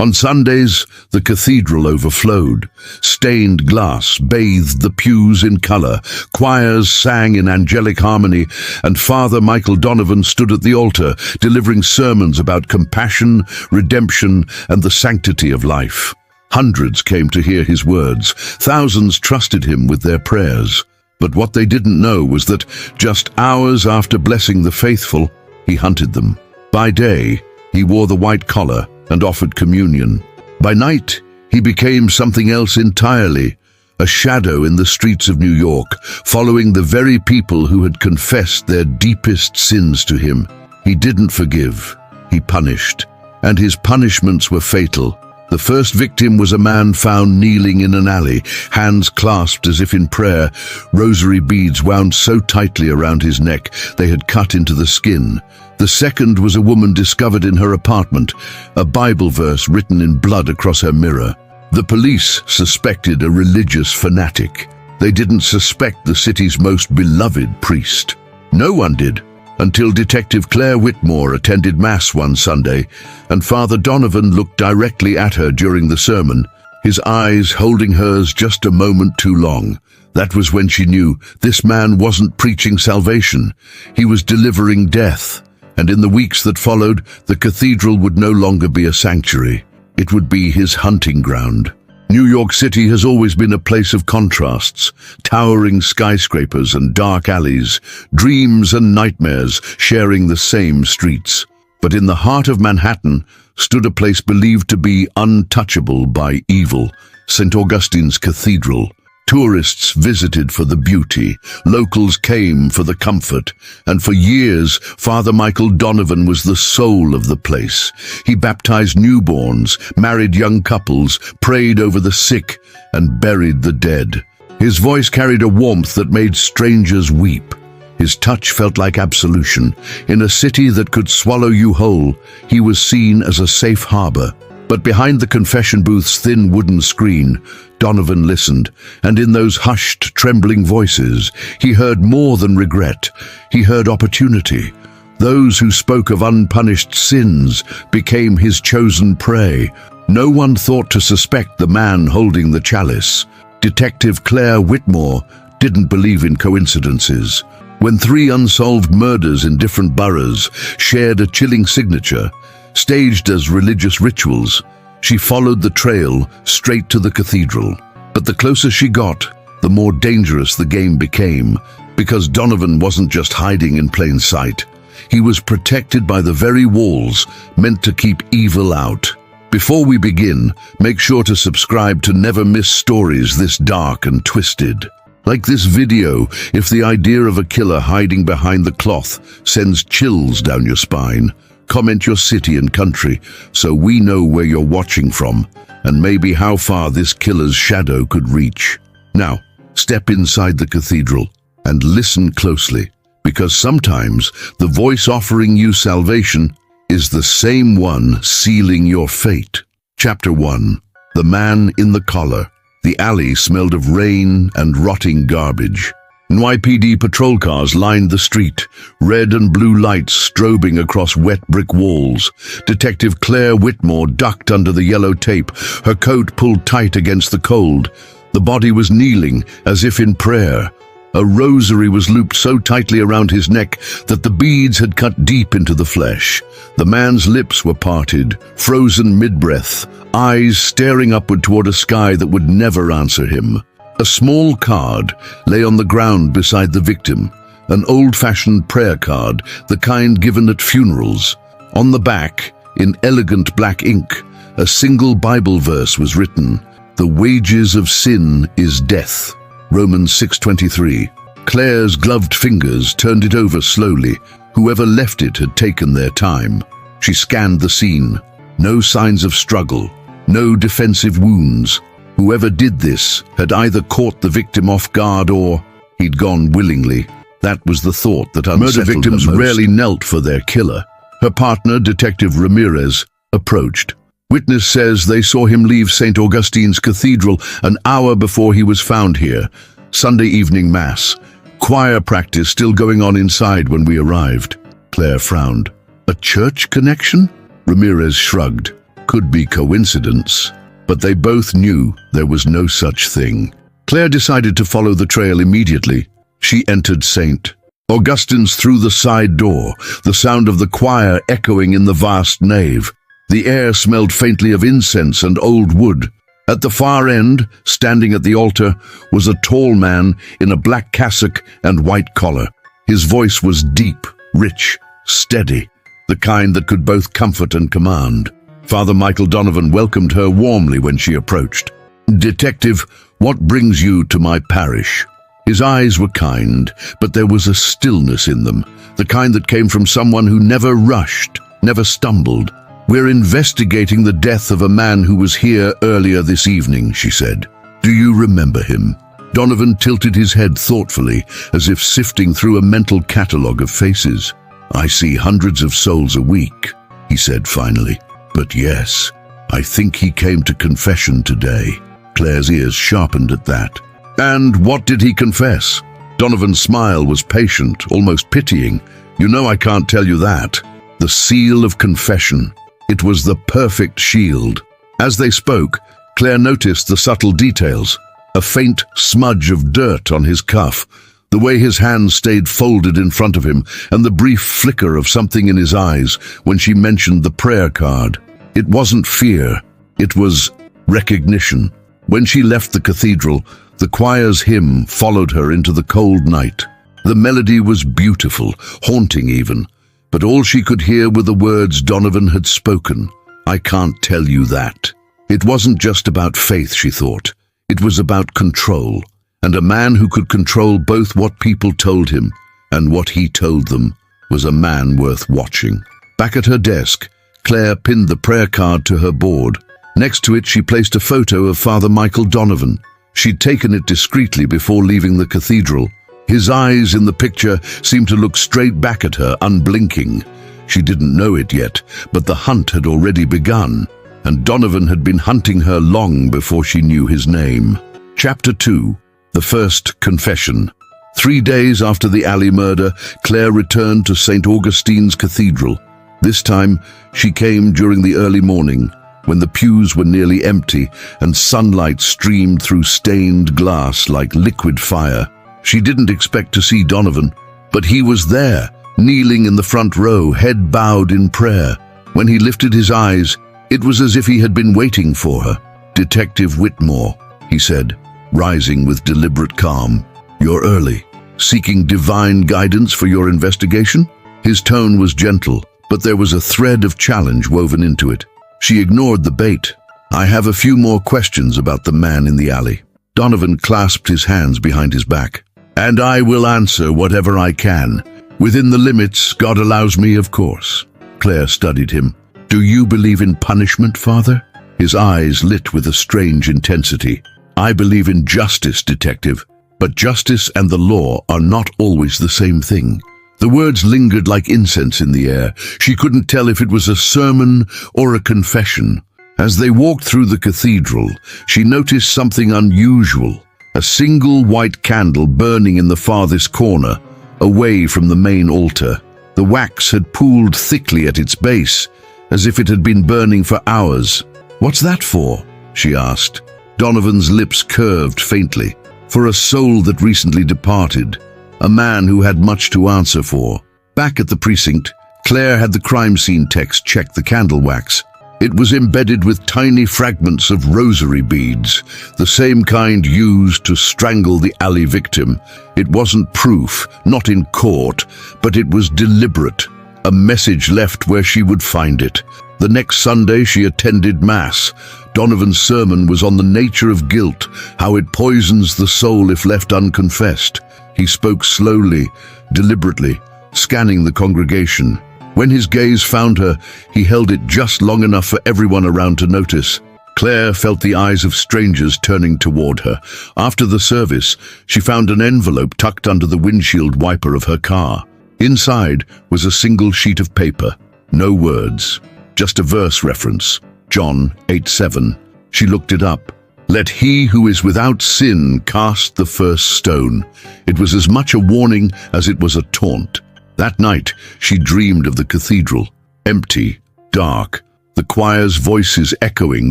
On Sundays, the cathedral overflowed. Stained glass bathed the pews in color, choirs sang in angelic harmony, and Father Michael Donovan stood at the altar, delivering sermons about compassion, redemption, and the sanctity of life. Hundreds came to hear his words. Thousands trusted him with their prayers. But what they didn't know was that just hours after blessing the faithful, he hunted them. By day, he wore the white collar and offered communion. By night, he became something else entirely, a shadow in the streets of New York, following the very people who had confessed their deepest sins to him. He didn't forgive, he punished, and his punishments were fatal. The first victim was a man found kneeling in an alley, hands clasped as if in prayer, rosary beads wound so tightly around his neck they had cut into the skin. The second was a woman discovered in her apartment, a Bible verse written in blood across her mirror. The police suspected a religious fanatic. They didn't suspect the city's most beloved priest. No one did, until Detective Claire Whitmore attended Mass one Sunday, and Father Donovan looked directly at her during the sermon, his eyes holding hers just a moment too long. That was when she knew this man wasn't preaching salvation. He was delivering death. And in the weeks that followed, the cathedral would no longer be a sanctuary. It would be his hunting ground. New York City has always been a place of contrasts, towering skyscrapers and dark alleys, dreams and nightmares sharing the same streets. But in the heart of Manhattan stood a place believed to be untouchable by evil, St. Augustine's Cathedral. Tourists visited for the beauty, locals came for the comfort, and for years, Father Michael Donovan was the soul of the place. He baptized newborns, married young couples, prayed over the sick, and buried the dead. His voice carried a warmth that made strangers weep. His touch felt like absolution. In a city that could swallow you whole, he was seen as a safe harbor. But behind the confession booth's thin wooden screen, Donovan listened, and in those hushed, trembling voices, he heard more than regret. He heard opportunity. Those who spoke of unpunished sins became his chosen prey. No one thought to suspect the man holding the chalice. Detective Claire Whitmore didn't believe in coincidences. When 3 unsolved murders in different boroughs shared a chilling signature, staged as religious rituals, she followed the trail straight to the cathedral. But the closer she got, the more dangerous the game became, because Donovan wasn't just hiding in plain sight. He was protected by the very walls meant to keep evil out. Before we begin, make sure to subscribe to never miss stories this dark and twisted. Like this video, if the idea of a killer hiding behind the cloth sends chills down your spine, comment your city and country so we know where you're watching from and maybe how far this killer's shadow could reach. Now, step inside the cathedral and listen closely, because sometimes the voice offering you salvation is the same one sealing your fate. Chapter 1. The Man in the Collar. The alley smelled of rain and rotting garbage. NYPD patrol cars lined the street, red and blue lights strobing across wet brick walls. Detective Claire Whitmore ducked under the yellow tape, her coat pulled tight against the cold. The body was kneeling, as if in prayer. A rosary was looped so tightly around his neck that the beads had cut deep into the flesh. The man's lips were parted, frozen mid-breath, eyes staring upward toward a sky that would never answer him. A small card lay on the ground beside the victim, an old-fashioned prayer card, the kind given at funerals. On the back, in elegant black ink, a single Bible verse was written: "The wages of sin is death." Romans 6:23. Claire's gloved fingers turned it over slowly. Whoever left it had taken their time. She scanned the scene. No signs of struggle, no defensive wounds. Whoever did this had either caught the victim off guard or he'd gone willingly. That was the thought that unsettled her most. Murder victims rarely knelt for their killer. Her partner, Detective Ramirez, approached. Witness says they saw him leave St. Augustine's Cathedral an hour before he was found here. Sunday evening Mass. Choir practice still going on inside when we arrived. Claire frowned. A church connection? Ramirez shrugged. Could be coincidence, but they both knew there was no such thing. Claire decided to follow the trail immediately. She entered St. Augustine's through the side door, the sound of the choir echoing in the vast nave. The air smelled faintly of incense and old wood. At the far end, standing at the altar, was a tall man in a black cassock and white collar. His voice was deep, rich, steady, the kind that could both comfort and command. Father Michael Donovan welcomed her warmly when she approached. "Detective, what brings you to my parish?" His eyes were kind, but there was a stillness in them, the kind that came from someone who never rushed, never stumbled. "We're investigating the death of a man who was here earlier this evening," she said. "Do you remember him?" Donovan tilted his head thoughtfully, as if sifting through a mental catalogue of faces. "I see hundreds of souls a week," he said finally. "But yes, I think he came to confession today." Claire's ears sharpened at that. "And what did he confess?" Donovan's smile was patient, almost pitying. "You know I can't tell you that." The seal of confession. It was the perfect shield. As they spoke, Claire noticed the subtle details. A faint smudge of dirt on his cuff, the way his hands stayed folded in front of him, and the brief flicker of something in his eyes when she mentioned the prayer card. It wasn't fear, it was recognition. When she left the cathedral, the choir's hymn followed her into the cold night. The melody was beautiful, haunting even, but all she could hear were the words Donovan had spoken. "I can't tell you that." It wasn't just about faith, she thought. It was about control, and a man who could control both what people told him and what he told them was a man worth watching. Back at her desk, Claire pinned the prayer card to her board. Next to it, she placed a photo of Father Michael Donovan. She'd taken it discreetly before leaving the cathedral. His eyes in the picture seemed to look straight back at her, unblinking. She didn't know it yet, but the hunt had already begun, and Donovan had been hunting her long before she knew his name. Chapter 2. The First Confession. 3 days after the alley murder, Claire returned to St. Augustine's Cathedral. This time, she came during the early morning, when the pews were nearly empty and sunlight streamed through stained glass like liquid fire. She didn't expect to see Donovan, but he was there, kneeling in the front row, head bowed in prayer. When he lifted his eyes, it was as if he had been waiting for her. "Detective Whitmore," he said, rising with deliberate calm. "You're early. Seeking divine guidance for your investigation?" His tone was gentle, but there was a thread of challenge woven into it. She ignored the bait. "I have a few more questions about the man in the alley." Donovan clasped his hands behind his back. "And I will answer whatever I can. Within the limits God allows me, of course." Claire studied him. "Do you believe in punishment, Father?" His eyes lit with a strange intensity. "I believe in justice, Detective, but justice and the law are not always the same thing." The words lingered like incense in the air. She couldn't tell if it was a sermon or a confession. As they walked through the cathedral, she noticed something unusual. A single white candle burning in the farthest corner, away from the main altar. The wax had pooled thickly at its base, as if it had been burning for hours. "What's that for?" she asked. Donovan's lips curved faintly. "For a soul that recently departed. A man who had much to answer for." Back at the precinct, Claire had the crime scene text check the candle wax. It was embedded with tiny fragments of rosary beads, the same kind used to strangle the alley victim. It wasn't proof, not in court, but it was deliberate, a message left where she would find it. The next Sunday she attended Mass. Donovan's sermon was on the nature of guilt, how it poisons the soul if left unconfessed. He spoke slowly, deliberately, scanning the congregation. When his gaze found her, he held it just long enough for everyone around to notice. Claire felt the eyes of strangers turning toward her. After the service, she found an envelope tucked under the windshield wiper of her car. Inside was a single sheet of paper. No words, just a verse reference. John 8:7. She looked it up. "Let he who is without sin cast the first stone." It was as much a warning as it was a taunt. That night, she dreamed of the cathedral, empty, dark, the choir's voices echoing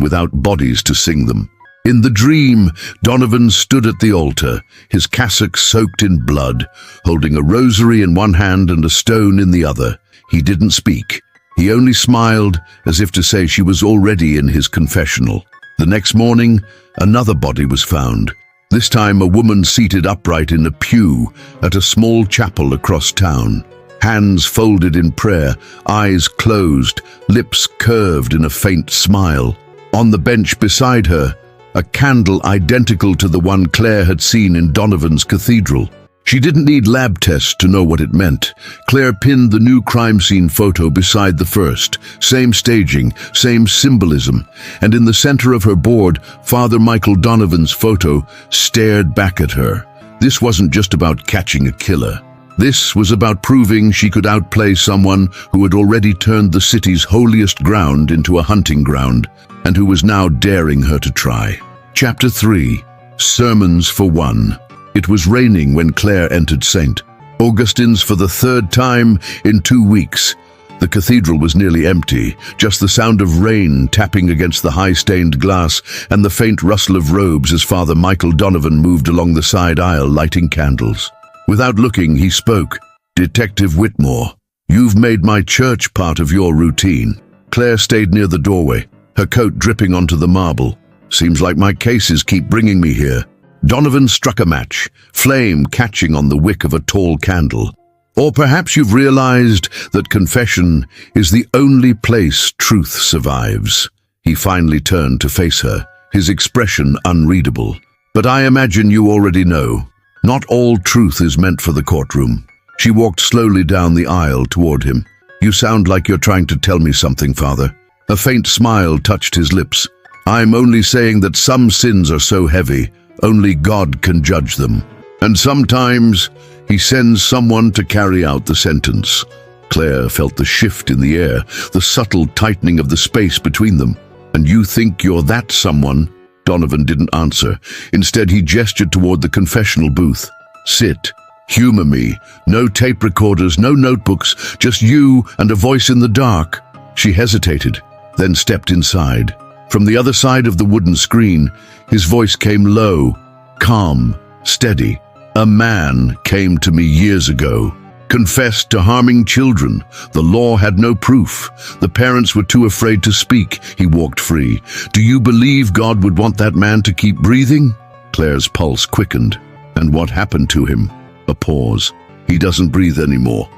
without bodies to sing them. In the dream, Donovan stood at the altar, his cassock soaked in blood, holding a rosary in one hand and a stone in the other. He didn't speak. He only smiled, as if to say she was already in his confessional. The next morning, another body was found. This time a woman seated upright in a pew at a small chapel across town. Hands folded in prayer, eyes closed, lips curved in a faint smile. On the bench beside her, a candle identical to the one Claire had seen in Donovan's Cathedral. She didn't need lab tests to know what it meant. Claire pinned the new crime scene photo beside the first. Same staging, same symbolism. And in the center of her board, Father Michael Donovan's photo stared back at her. This wasn't just about catching a killer. This was about proving she could outplay someone who had already turned the city's holiest ground into a hunting ground, and who was now daring her to try. Chapter 3. Sermons for One. It was raining when Claire entered St. Augustine's for the third time in 2 weeks. The cathedral was nearly empty, just the sound of rain tapping against the high-stained glass and the faint rustle of robes as Father Michael Donovan moved along the side aisle lighting candles. Without looking, he spoke. "Detective Whitmore, you've made my church part of your routine." Claire stayed near the doorway, her coat dripping onto the marble. "Seems like my cases keep bringing me here." Donovan struck a match, flame catching on the wick of a tall candle. "Or perhaps you've realized that confession is the only place truth survives." He finally turned to face her, his expression unreadable. "But I imagine you already know. Not all truth is meant for the courtroom." She walked slowly down the aisle toward him. "You sound like you're trying to tell me something, Father." A faint smile touched his lips. "I'm only saying that some sins are so heavy, only God can judge them. And sometimes he sends someone to carry out the sentence." Claire felt the shift in the air, the subtle tightening of the space between them. "And you think you're that someone?" Donovan didn't answer. Instead, he gestured toward the confessional booth. "Sit. Humor me. No tape recorders, no notebooks, just you and a voice in the dark." She hesitated, then stepped inside. From the other side of the wooden screen, his voice came low, calm, steady. "A man came to me years ago. Confessed to harming children. The law had no proof. The parents were too afraid to speak. He walked free. Do you believe God would want that man to keep breathing?" Claire's pulse quickened. "And what happened to him?" A pause. "He doesn't breathe anymore."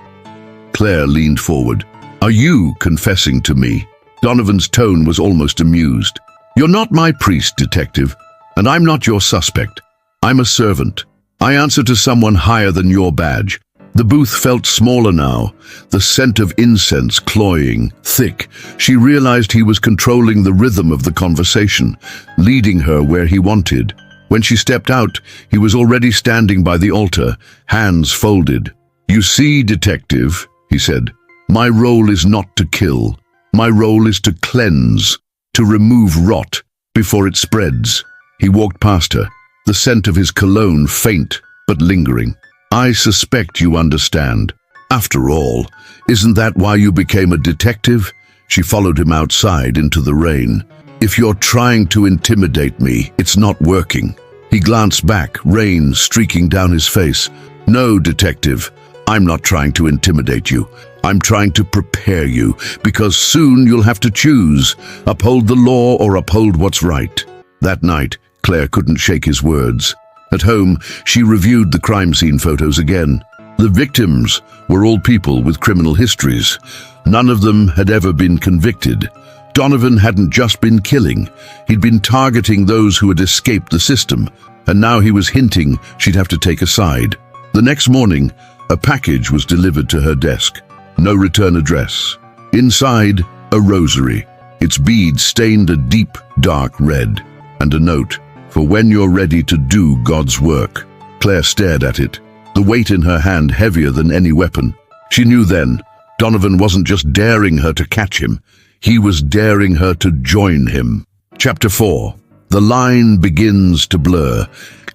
Claire leaned forward. "Are you confessing to me?" Donovan's tone was almost amused. "You're not my priest, detective, and I'm not your suspect. I'm a servant. I answer to someone higher than your badge." The booth felt smaller now, the scent of incense cloying, thick. She realized he was controlling the rhythm of the conversation, leading her where he wanted. When she stepped out, he was already standing by the altar, hands folded. "You see, detective," he said, "my role is not to kill. My role is to cleanse, to remove rot before it spreads." He walked past her, the scent of his cologne faint but lingering. "I suspect you understand. After all, isn't that why you became a detective?" She followed him outside into the rain. "If you're trying to intimidate me, it's not working." He glanced back, rain streaking down his face. "No, detective, I'm not trying to intimidate you. I'm trying to prepare you, because soon you'll have to choose, uphold the law or uphold what's right." That night, Claire couldn't shake his words. At home, she reviewed the crime scene photos again. The victims were all people with criminal histories. None of them had ever been convicted. Donovan hadn't just been killing. He'd been targeting those who had escaped the system, and now he was hinting she'd have to take a side. The next morning, a package was delivered to her desk. No return address. Inside, a rosary. Its beads stained a deep, dark red. And a note, "For when you're ready to do God's work." Claire stared at it, the weight in her hand heavier than any weapon. She knew then, Donovan wasn't just daring her to catch him, he was daring her to join him. Chapter 4. The line begins to blur.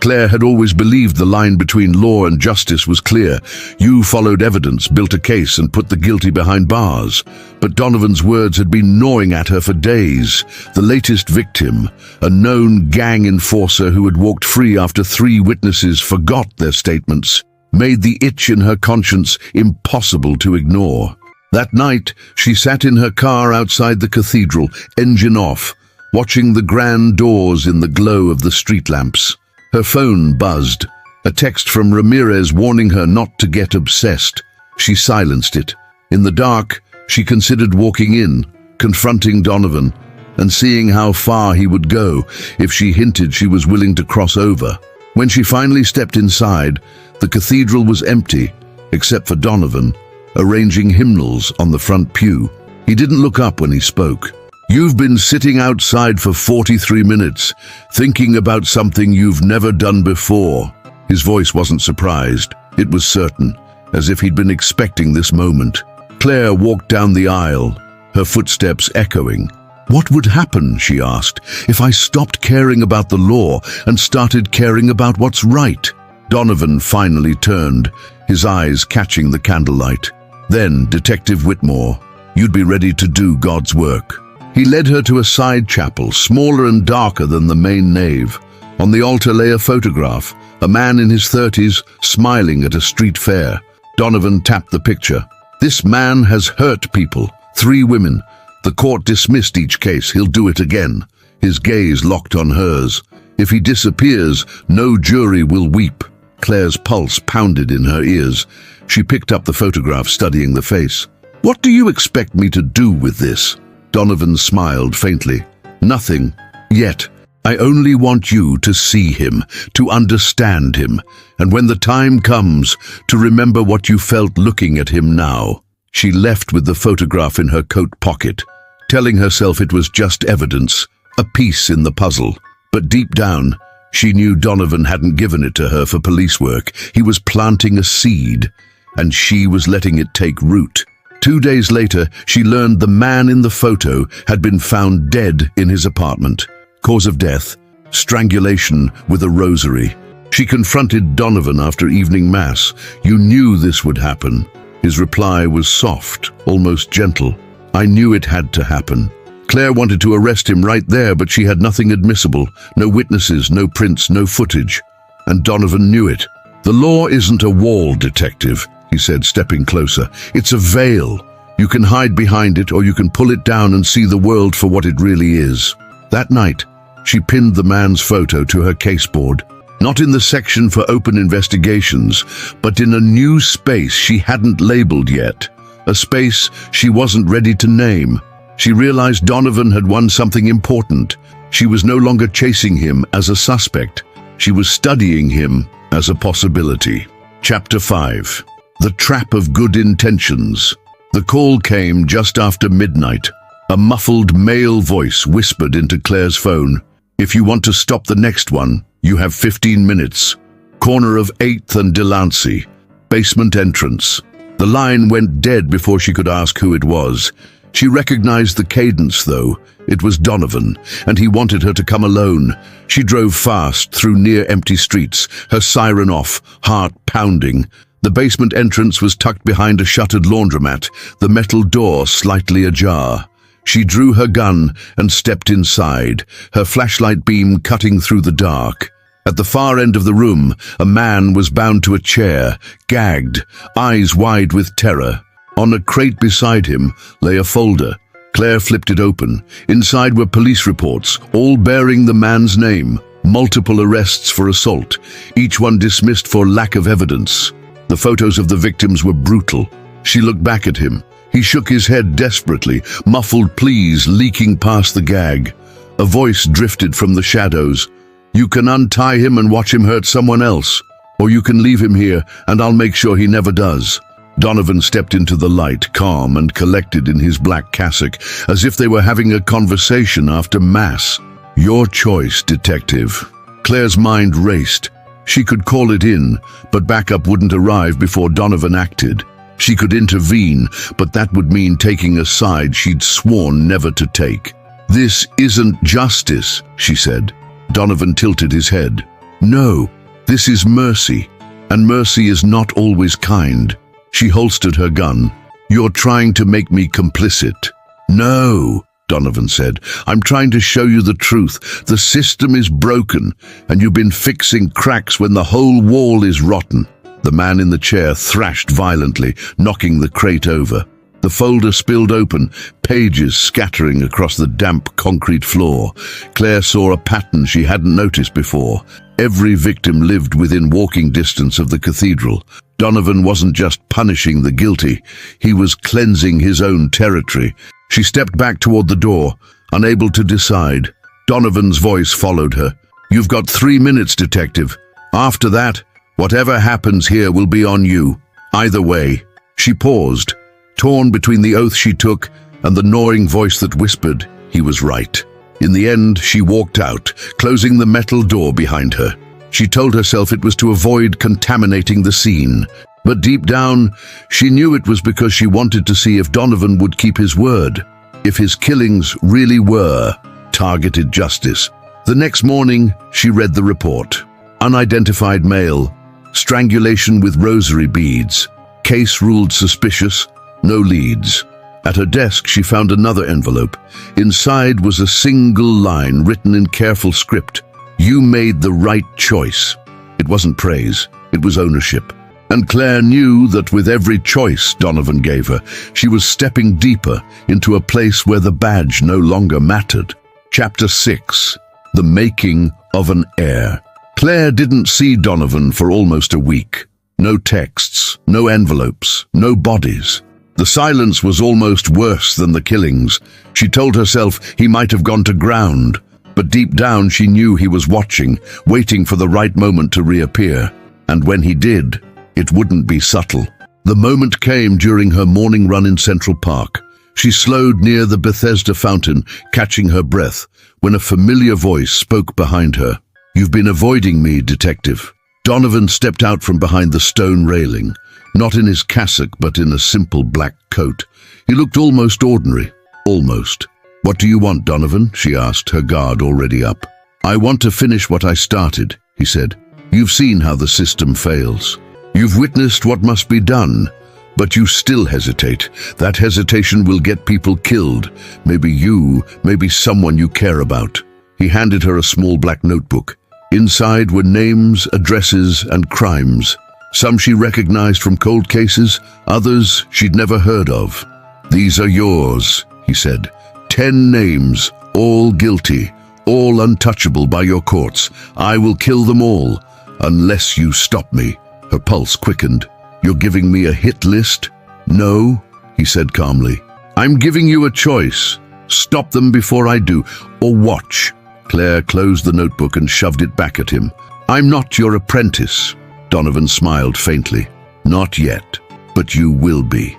Claire had always believed the line between law and justice was clear. You followed evidence, built a case, and put the guilty behind bars. But Donovan's words had been gnawing at her for days. The latest victim, a known gang enforcer who had walked free after 3 witnesses forgot their statements, made the itch in her conscience impossible to ignore. That night, she sat in her car outside the cathedral, engine off, watching the grand doors in the glow of the street lamps. Her phone buzzed, a text from Ramirez warning her not to get obsessed. She silenced it. In the dark, she considered walking in, confronting Donovan, and seeing how far he would go if she hinted she was willing to cross over. When she finally stepped inside, the cathedral was empty, except for Donovan, arranging hymnals on the front pew. He didn't look up when he spoke. You've been sitting outside for 43 minutes, thinking about something you've never done before. His voice wasn't surprised. It was certain, as if he'd been expecting this moment. Claire walked down the aisle, her footsteps echoing. What would happen, she asked, if I stopped caring about the law and started caring about what's right? Donovan finally turned, his eyes catching the candlelight. Then, Detective Whitmore, you'd be ready to do God's work. He led her to a side chapel, smaller and darker than the main nave. On the altar lay a photograph, a man in his 30s, smiling at a street fair. Donovan tapped the picture. This man has hurt people, 3 women. The court dismissed each case. He'll do it again. His gaze locked on hers. If he disappears, no jury will weep. Claire's pulse pounded in her ears. She picked up the photograph, studying the face. What do you expect me to do with this? Donovan smiled faintly. Nothing. Yet. I only want you to see him, to understand him, and when the time comes, to remember what you felt looking at him now. She left with the photograph in her coat pocket, telling herself it was just evidence, a piece in the puzzle. But deep down, she knew Donovan hadn't given it to her for police work. He was planting a seed, and she was letting it take root. 2 days later, she learned the man in the photo had been found dead in his apartment. Cause of death, strangulation with a rosary. She confronted Donovan after evening mass. You knew this would happen. His reply was soft, almost gentle. I knew it had to happen. Claire wanted to arrest him right there, but she had nothing admissible. No witnesses, no prints, no footage. And Donovan knew it. The law isn't a wall, detective, he said, stepping closer. It's a veil. You can hide behind it, or you can pull it down and see the world for what it really is. That night, she pinned the man's photo to her caseboard. Not in the section for open investigations, but in a new space she hadn't labeled yet. A space she wasn't ready to name. She realized Donovan had won something important. She was no longer chasing him as a suspect. She was studying him as a possibility. Chapter 5. The Trap of Good Intentions. The call came just after midnight. A muffled male voice whispered into Claire's phone. If you want to stop the next one, you have 15 minutes. Corner of 8th and Delancey. Basement entrance. The line went dead before she could ask who it was. She recognized the cadence, though. It was Donovan, and he wanted her to come alone. She drove fast through near-empty streets, her siren off, heart pounding. The basement entrance was tucked behind a shuttered laundromat, the metal door slightly ajar. She drew her gun and stepped inside, her flashlight beam cutting through the dark. At the far end of the room, a man was bound to a chair, gagged, eyes wide with terror. On a crate beside him lay a folder. Claire flipped it open. Inside were police reports, all bearing the man's name. Multiple arrests for assault, each one dismissed for lack of evidence. The photos of the victims were brutal. She looked back at him. He shook his head desperately, muffled pleas leaking past the gag. A voice drifted from the shadows. You can untie him and watch him hurt someone else, or you can leave him here and I'll make sure he never does. Donovan stepped into the light, calm and collected in his black cassock, as if they were having a conversation after mass. Your choice, detective. Claire's mind raced. She could call it in, but backup wouldn't arrive before Donovan acted. She could intervene, but that would mean taking a side she'd sworn never to take. This isn't justice, she said. Donovan tilted his head. No, this is mercy, and mercy is not always kind. She holstered her gun. You're trying to make me complicit. No, Donovan said. I'm trying to show you the truth. The system is broken, and you've been fixing cracks when the whole wall is rotten. The man in the chair thrashed violently, knocking the crate over. The folder spilled open, pages scattering across the damp concrete floor. Claire saw a pattern she hadn't noticed before. Every victim lived within walking distance of the cathedral. Donovan wasn't just punishing the guilty, he was cleansing his own territory. She stepped back toward the door, unable to decide. Donovan's voice followed her. You've got 3 minutes, detective. After that, whatever happens here will be on you. Either way. She paused, torn between the oath she took and the gnawing voice that whispered he was right. In the end, she walked out, closing the metal door behind her. She told herself it was to avoid contaminating the scene. But deep down, she knew it was because she wanted to see if Donovan would keep his word, if his killings really were targeted justice. The next morning, she read the report. Unidentified male, strangulation with rosary beads, case ruled suspicious, no leads. At her desk, she found another envelope. Inside was a single line written in careful script. You made the right choice. It wasn't praise, it was ownership. And Claire knew that with every choice Donovan gave her, she was stepping deeper into a place where the badge no longer mattered. Chapter 6. The Making of an Heir. Claire didn't see Donovan for almost a week. No texts, no envelopes, no bodies. The silence was almost worse than the killings. She told herself he might have gone to ground, but deep down she knew he was watching, waiting for the right moment to reappear. And when he did, it wouldn't be subtle. The moment came during her morning run in Central Park. She slowed near the Bethesda fountain, catching her breath, when a familiar voice spoke behind her. You've been avoiding me, detective. Donovan stepped out from behind the stone railing, not in his cassock but in a simple black coat. He looked almost ordinary. Almost. What do you want, Donovan? She asked, her guard already up. I want to finish what I started, he said. You've seen how the system fails. You've witnessed what must be done, but you still hesitate. That hesitation will get people killed. Maybe you, maybe someone you care about. He handed her a small black notebook. Inside were names, addresses, and crimes. Some she recognized from cold cases, others she'd never heard of. These are yours, he said. 10 names, all guilty, all untouchable by your courts. I will kill them all, unless you stop me. Her pulse quickened. You're giving me a hit list? No, he said calmly. I'm giving you a choice. Stop them before I do, or watch. Claire closed the notebook and shoved it back at him. I'm not your apprentice. Donovan smiled faintly. Not yet, but you will be.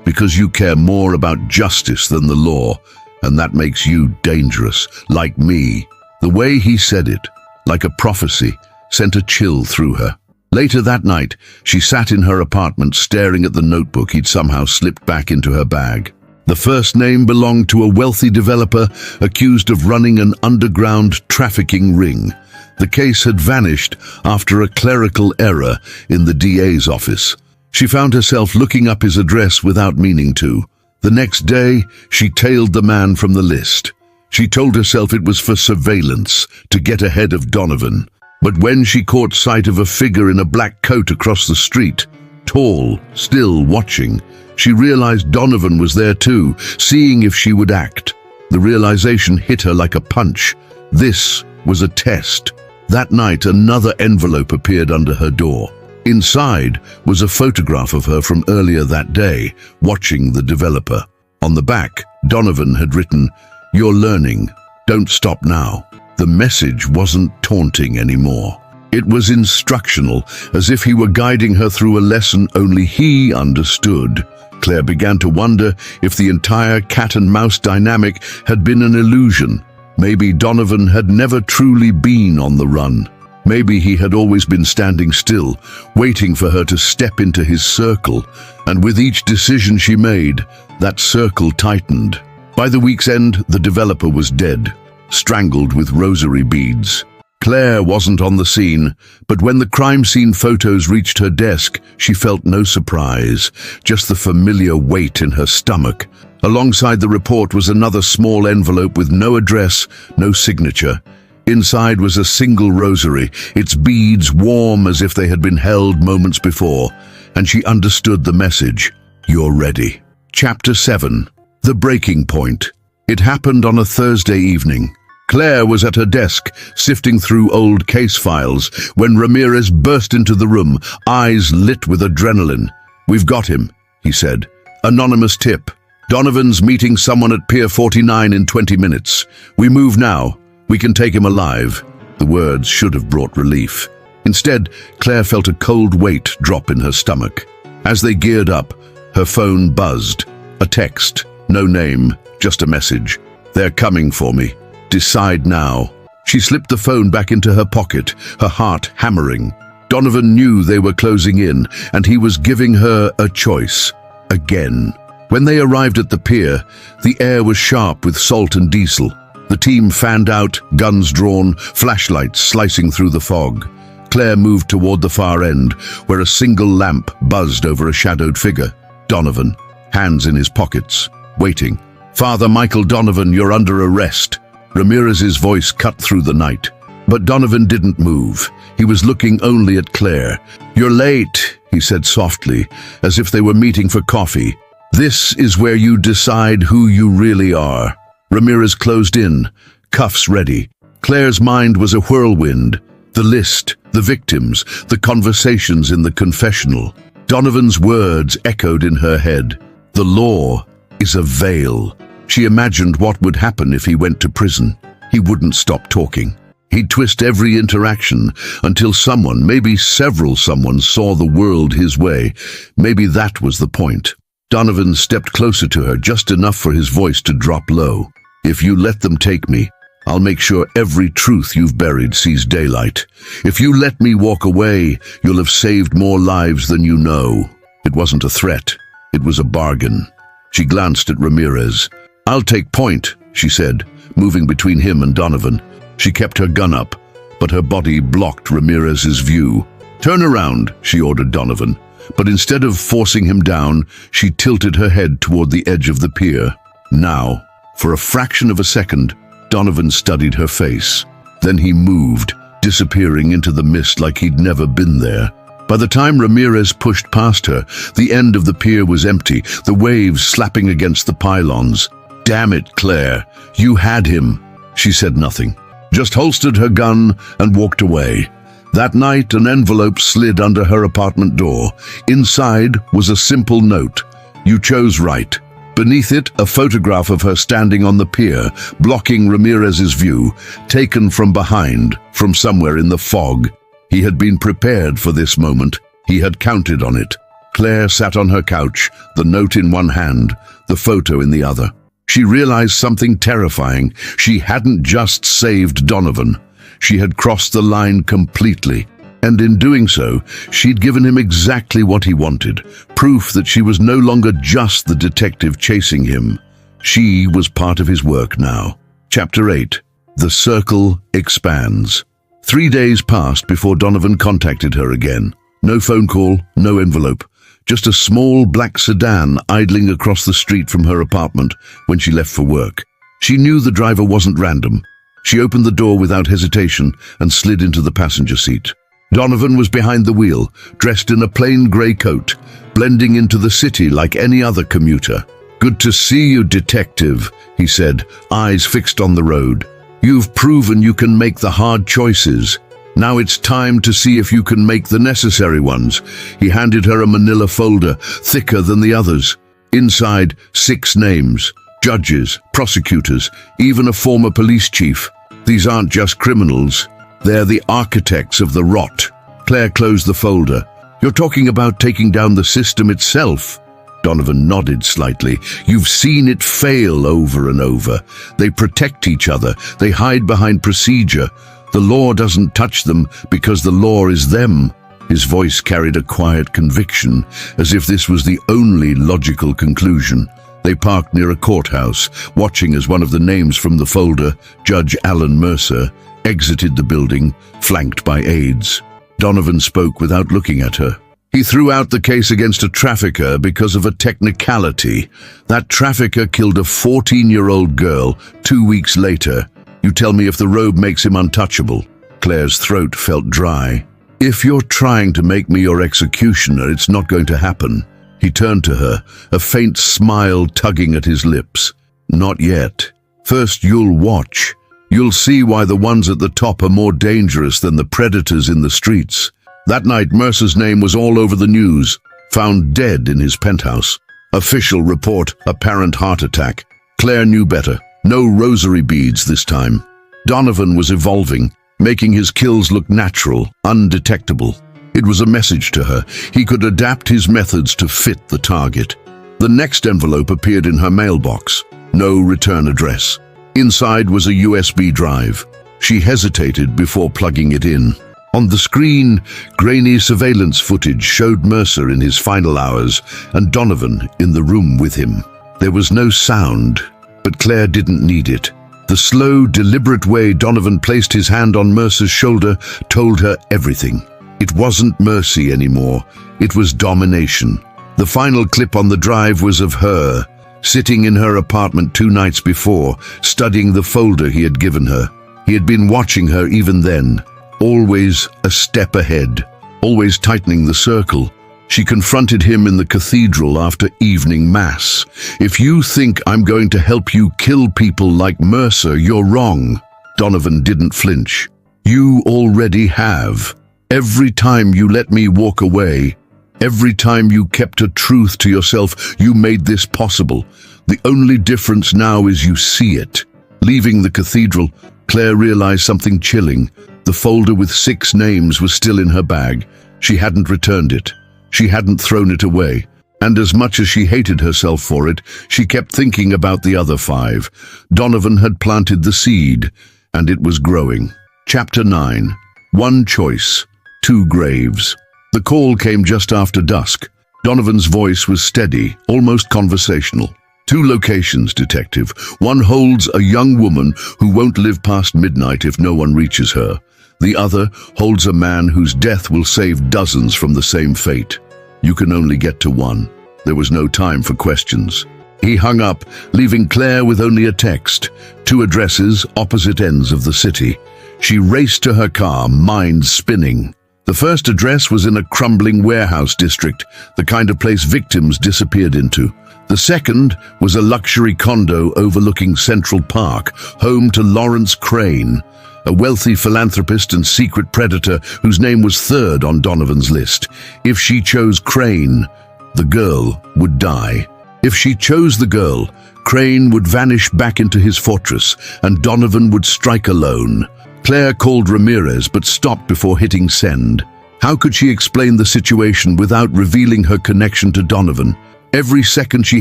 Because you care more about justice than the law, and that makes you dangerous, like me. The way he said it, like a prophecy, sent a chill through her. Later that night, she sat in her apartment staring at the notebook he'd somehow slipped back into her bag. The first name belonged to a wealthy developer accused of running an underground trafficking ring. The case had vanished after a clerical error in the DA's office. She found herself looking up his address without meaning to. The next day, she tailed the man from the list. She told herself it was for surveillance, to get ahead of Donovan. But when she caught sight of a figure in a black coat across the street, tall, still watching, she realized Donovan was there too, seeing if she would act. The realization hit her like a punch. This was a test. That night, another envelope appeared under her door. Inside was a photograph of her from earlier that day, watching the developer. On the back, Donovan had written, "You're learning. Don't stop now." The message wasn't taunting anymore. It was instructional, as if he were guiding her through a lesson only he understood. Claire began to wonder if the entire cat-and-mouse dynamic had been an illusion. Maybe Donovan had never truly been on the run. Maybe he had always been standing still, waiting for her to step into his circle, and with each decision she made, that circle tightened. By the week's end, the developer was dead, strangled with rosary beads. Claire wasn't on the scene, but when the crime scene photos reached her desk, she felt no surprise, just the familiar weight in her stomach. Alongside the report was another small envelope with no address, no signature. Inside was a single rosary, its beads warm as if they had been held moments before, and she understood the message. You're ready. Chapter 7. The Breaking Point. It happened on a Thursday evening. Claire was at her desk, sifting through old case files, when Ramirez burst into the room, eyes lit with adrenaline. "We've got him," he said. "Anonymous tip. Donovan's meeting someone at Pier 49 in 20 minutes. We move now. We can take him alive." The words should have brought relief. Instead, Claire felt a cold weight drop in her stomach. As they geared up, her phone buzzed. A text. No name, just a message. "They're coming for me. Decide now." She slipped the phone back into her pocket, her heart hammering. Donovan knew they were closing in, and he was giving her a choice. Again. When they arrived at the pier, the air was sharp with salt and diesel. The team fanned out, guns drawn, flashlights slicing through the fog. Claire moved toward the far end, where a single lamp buzzed over a shadowed figure. Donovan, hands in his pockets, waiting. "Father Michael Donovan, you're under arrest." Ramirez's voice cut through the night. But Donovan didn't move. He was looking only at Claire. "You're late," he said softly, as if they were meeting for coffee. "This is where you decide who you really are." Ramirez closed in, cuffs ready. Claire's mind was a whirlwind. The list, the victims, the conversations in the confessional. Donovan's words echoed in her head. The law is a veil. She imagined what would happen if he went to prison. He wouldn't stop talking. He'd twist every interaction until someone, maybe several someones, saw the world his way. Maybe that was the point. Donovan stepped closer to her, just enough for his voice to drop low. "If you let them take me, I'll make sure every truth you've buried sees daylight. If you let me walk away, you'll have saved more lives than you know." It wasn't a threat. It was a bargain. She glanced at Ramirez. "I'll take point," she said, moving between him and Donovan. She kept her gun up, but her body blocked Ramirez's view. "Turn around," she ordered Donovan. But instead of forcing him down, she tilted her head toward the edge of the pier. Now, for a fraction of a second, Donovan studied her face. Then he moved, disappearing into the mist like he'd never been there. By the time Ramirez pushed past her, the end of the pier was empty, the waves slapping against the pylons. "Damn it, Claire, you had him." She said nothing, just holstered her gun and walked away. That night, an envelope slid under her apartment door. Inside was a simple note. "You chose right." Beneath it, a photograph of her standing on the pier, blocking Ramirez's view, taken from behind, from somewhere in the fog. He had been prepared for this moment. He had counted on it. Claire sat on her couch, the note in one hand, the photo in the other. She realized something terrifying. She hadn't just saved Donovan. She had crossed the line completely. And in doing so, she'd given him exactly what he wanted, proof that she was no longer just the detective chasing him. She was part of his work now. Chapter 8. The Circle Expands. 3 days passed before Donovan contacted her again. No phone call, no envelope. Just a small black sedan idling across the street from her apartment when she left for work. She knew the driver wasn't random. She opened the door without hesitation and slid into the passenger seat. Donovan was behind the wheel, dressed in a plain grey coat, blending into the city like any other commuter. "Good to see you, detective," he said, eyes fixed on the road. "You've proven you can make the hard choices. Now it's time to see if you can make the necessary ones." He handed her a manila folder, thicker than the others. Inside, 6 names, judges, prosecutors, even a former police chief. These aren't just criminals. They're the architects of the rot. Claire closed the folder. "You're talking about taking down the system itself?" Donovan nodded slightly. "You've seen it fail over and over. They protect each other. They hide behind procedure. The law doesn't touch them because the law is them." His voice carried a quiet conviction, as if this was the only logical conclusion. They parked near a courthouse, watching as one of the names from the folder, Judge Alan Mercer, exited the building, flanked by aides. Donovan spoke without looking at her. He threw out the case against a trafficker because of a technicality. That trafficker killed a 14-year-old girl 2 weeks later. You tell me if the robe makes him untouchable. Claire's throat felt dry. If you're trying to make me your executioner, it's not going to happen. He turned to her, a faint smile tugging at his lips. Not yet. First, you'll watch. You'll see why the ones at the top are more dangerous than the predators in the streets. That night, Mercer's name was all over the news. Found dead in his penthouse. Official report, apparent heart attack. Claire knew better. No rosary beads this time. Donovan was evolving, making his kills look natural, undetectable. It was a message to her. He could adapt his methods to fit the target. The next envelope appeared in her mailbox. No return address. Inside was a USB drive. She hesitated before plugging it in. On the screen, grainy surveillance footage showed Mercer in his final hours and Donovan in the room with him. There was no sound, but Claire didn't need it. The slow, deliberate way Donovan placed his hand on Mercer's shoulder told her everything. It wasn't mercy anymore. It was domination. The final clip on the drive was of her, sitting in her apartment 2 nights before, studying the folder he had given her. He had been watching her even then, always a step ahead, always tightening the circle. She confronted him in the cathedral after evening mass. If you think I'm going to help you kill people like Mercer, you're wrong. Donovan didn't flinch. You already have. Every time you let me walk away, every time you kept a truth to yourself, you made this possible. The only difference now is you see it. Leaving the cathedral, Claire realized something chilling. The folder with 6 names was still in her bag. She hadn't returned it. She hadn't thrown it away. And as much as she hated herself for it, she kept thinking about the other 5. Donovan had planted the seed, and it was growing. Chapter 9. One choice, 2 graves. The call came just after dusk. Donovan's voice was steady, almost conversational. 2 locations, detective. One holds a young woman who won't live past midnight if no one reaches her. The other holds a man whose death will save dozens from the same fate. You can only get to one. There was no time for questions. He hung up, leaving Claire with only a text. 2 addresses, opposite ends of the city. She raced to her car, mind spinning. The first address was in a crumbling warehouse district, the kind of place victims disappeared into. The second was a luxury condo overlooking Central Park, home to Lawrence Crane, a wealthy philanthropist and secret predator whose name was 3rd on Donovan's list. If she chose Crane, the girl would die. If she chose the girl, Crane would vanish back into his fortress, and Donovan would strike alone. Claire called Ramirez but stopped before hitting send. How could she explain the situation without revealing her connection to Donovan? Every second she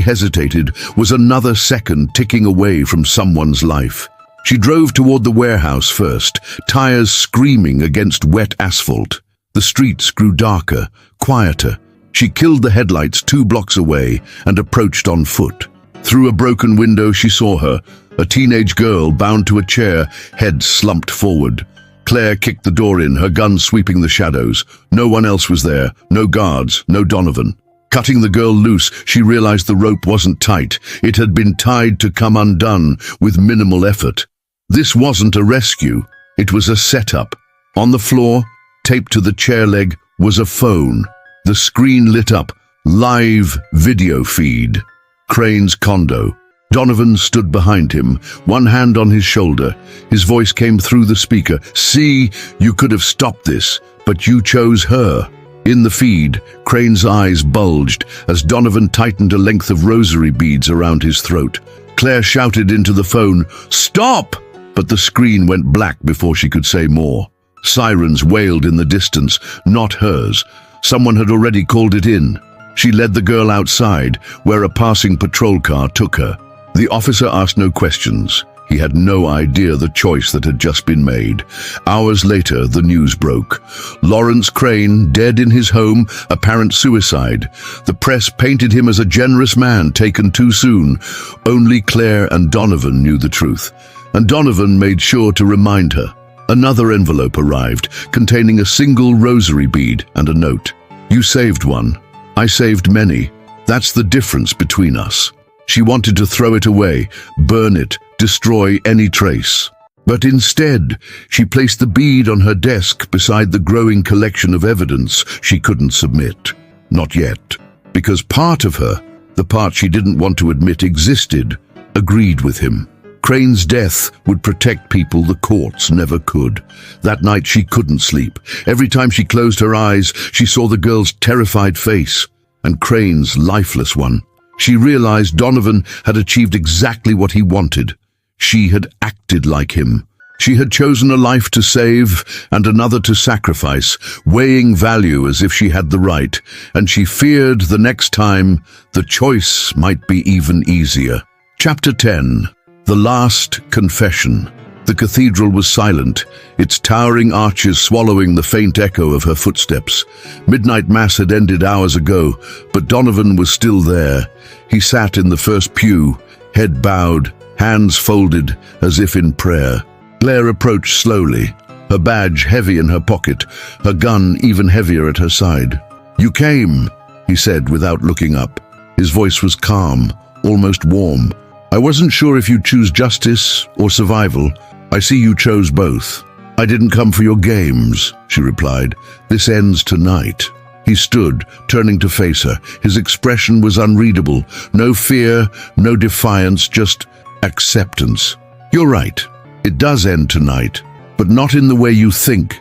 hesitated was another second ticking away from someone's life. She drove toward the warehouse first, tires screaming against wet asphalt. The streets grew darker, quieter. She killed the headlights 2 blocks away and approached on foot. Through a broken window she saw her, a teenage girl bound to a chair, head slumped forward. Claire kicked the door in, her gun sweeping the shadows. No one else was there, no guards, no Donovan. Cutting the girl loose, she realized the rope wasn't tight. It had been tied to come undone with minimal effort. This wasn't a rescue, it was a setup. On the floor, taped to the chair leg, was a phone. The screen lit up, live video feed. Crane's condo. Donovan stood behind him, one hand on his shoulder. His voice came through the speaker. See, you could have stopped this, but you chose her. In the feed, Crane's eyes bulged as Donovan tightened a length of rosary beads around his throat. Claire shouted into the phone, "Stop!" But the screen went black before she could say more. Sirens wailed in the distance, not hers. Someone had already called it in. She led the girl outside, where a passing patrol car took her. The officer asked no questions. He had no idea the choice that had just been made. Hours later, the news broke. Lawrence Crane, dead in his home, apparent suicide. The press painted him as a generous man taken too soon. Only Claire and Donovan knew the truth. And Donovan made sure to remind her. Another envelope arrived, containing a single rosary bead and a note. "You saved one. I saved many. That's the difference between us." She wanted to throw it away, burn it, destroy any trace. But instead, she placed the bead on her desk beside the growing collection of evidence she couldn't submit. Not yet. Because part of her, the part she didn't want to admit existed, agreed with him. Crane's death would protect people the courts never could. That night she couldn't sleep. Every time she closed her eyes, she saw the girl's terrified face and Crane's lifeless one. She realized Donovan had achieved exactly what he wanted. She had acted like him. She had chosen a life to save and another to sacrifice, weighing value as if she had the right, and she feared the next time the choice might be even easier. Chapter 10. The Last Confession. The cathedral was silent, its towering arches swallowing the faint echo of her footsteps. Midnight mass had ended hours ago, but Donovan was still there. He sat in the first pew, head bowed, hands folded as if in prayer. Claire approached slowly, her badge heavy in her pocket, her gun even heavier at her side. "You came," he said without looking up. His voice was calm, almost warm. "I wasn't sure if you'd choose justice or survival. I see you chose both." "I didn't come for your games," she replied. "This ends tonight." He stood, turning to face her. His expression was unreadable. No fear, no defiance, just acceptance. "You're right. It does end tonight, but not in the way you think."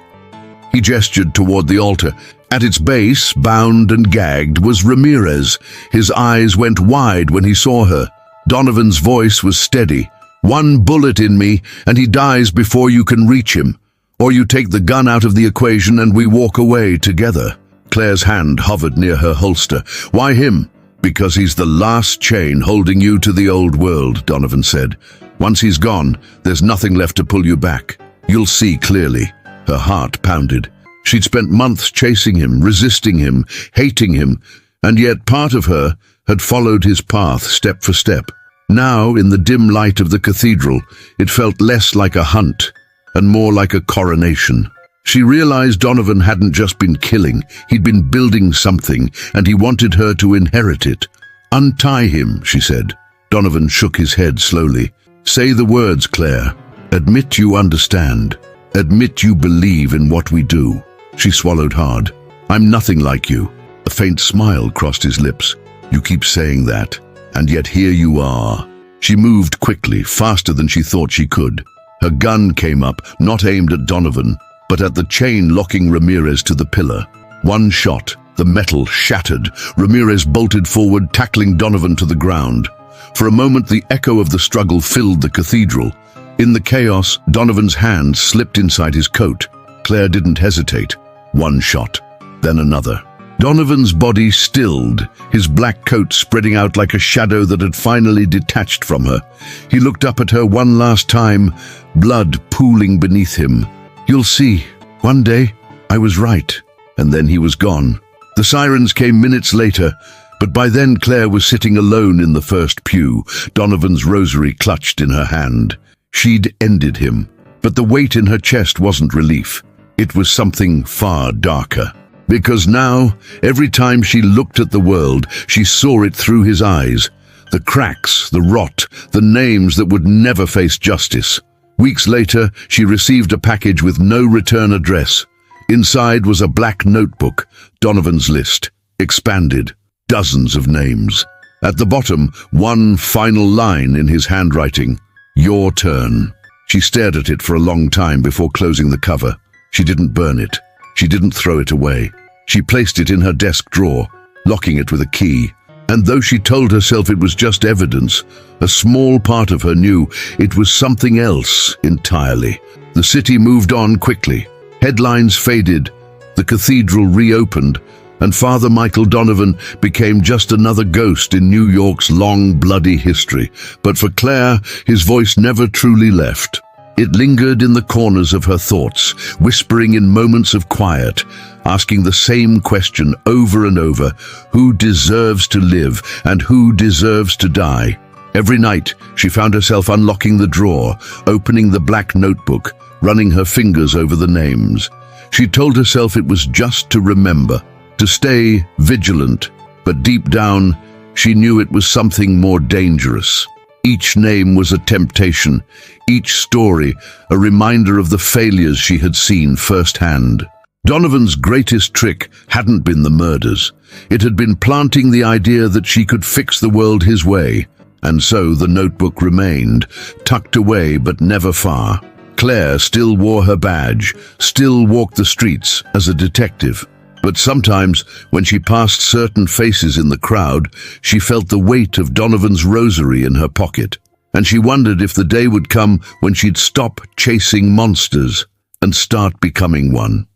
He gestured toward the altar. At its base, bound and gagged, was Ramirez. His eyes went wide when he saw her. Donovan's voice was steady. "One bullet in me, and he dies before you can reach him. Or you take the gun out of the equation and we walk away together." Claire's hand hovered near her holster. "Why him?" "Because he's the last chain holding you to the old world," Donovan said. "Once he's gone, there's nothing left to pull you back. You'll see clearly." Her heart pounded. She'd spent months chasing him, resisting him, hating him, and yet part of her had followed his path step for step. Now, in the dim light of the cathedral, it felt less like a hunt and more like a coronation. She realized Donovan hadn't just been killing, he'd been building something, and he wanted her to inherit it. "Untie him," she said. Donovan shook his head slowly. "Say the words, Claire. Admit you understand. Admit you believe in what we do." She swallowed hard. "I'm nothing like you." A faint smile crossed his lips. "You keep saying that, and yet here you are." She moved quickly, faster than she thought she could. Her gun came up, not aimed at Donovan, but at the chain locking Ramirez to the pillar. One shot, the metal shattered. Ramirez bolted forward, tackling Donovan to the ground. For a moment, the echo of the struggle filled the cathedral. In the chaos, Donovan's hand slipped inside his coat. Claire didn't hesitate. One shot, then another. Donovan's body stilled, his black coat spreading out like a shadow that had finally detached from her. He looked up at her one last time, blood pooling beneath him. "You'll see. One day, I was right." And then he was gone. The sirens came minutes later, but by then Claire was sitting alone in the first pew, Donovan's rosary clutched in her hand. She'd ended him, but the weight in her chest wasn't relief. It was something far darker. Because now, every time she looked at the world, she saw it through his eyes. The cracks, the rot, the names that would never face justice. Weeks later, she received a package with no return address. Inside was a black notebook, Donovan's list, expanded, dozens of names. At the bottom, one final line in his handwriting, "Your turn." She stared at it for a long time before closing the cover. She didn't burn it. She didn't throw it away. She placed it in her desk drawer, locking it with a key. And though she told herself it was just evidence, a small part of her knew it was something else entirely. The city moved on quickly. Headlines faded, the cathedral reopened, and Father Michael Donovan became just another ghost in New York's long, bloody history. But for Claire, his voice never truly left. It lingered in the corners of her thoughts, whispering in moments of quiet, asking the same question over and over: who deserves to live and who deserves to die? Every night, she found herself unlocking the drawer, opening the black notebook, running her fingers over the names. She told herself it was just to remember, to stay vigilant, but deep down, she knew it was something more dangerous. Each name was a temptation, each story a reminder of the failures she had seen firsthand. Donovan's greatest trick hadn't been the murders. It had been planting the idea that she could fix the world his way. And so the notebook remained, tucked away but never far. Claire still wore her badge, still walked the streets as a detective. But sometimes, when she passed certain faces in the crowd, she felt the weight of Donovan's rosary in her pocket. And she wondered if the day would come when she'd stop chasing monsters and start becoming one.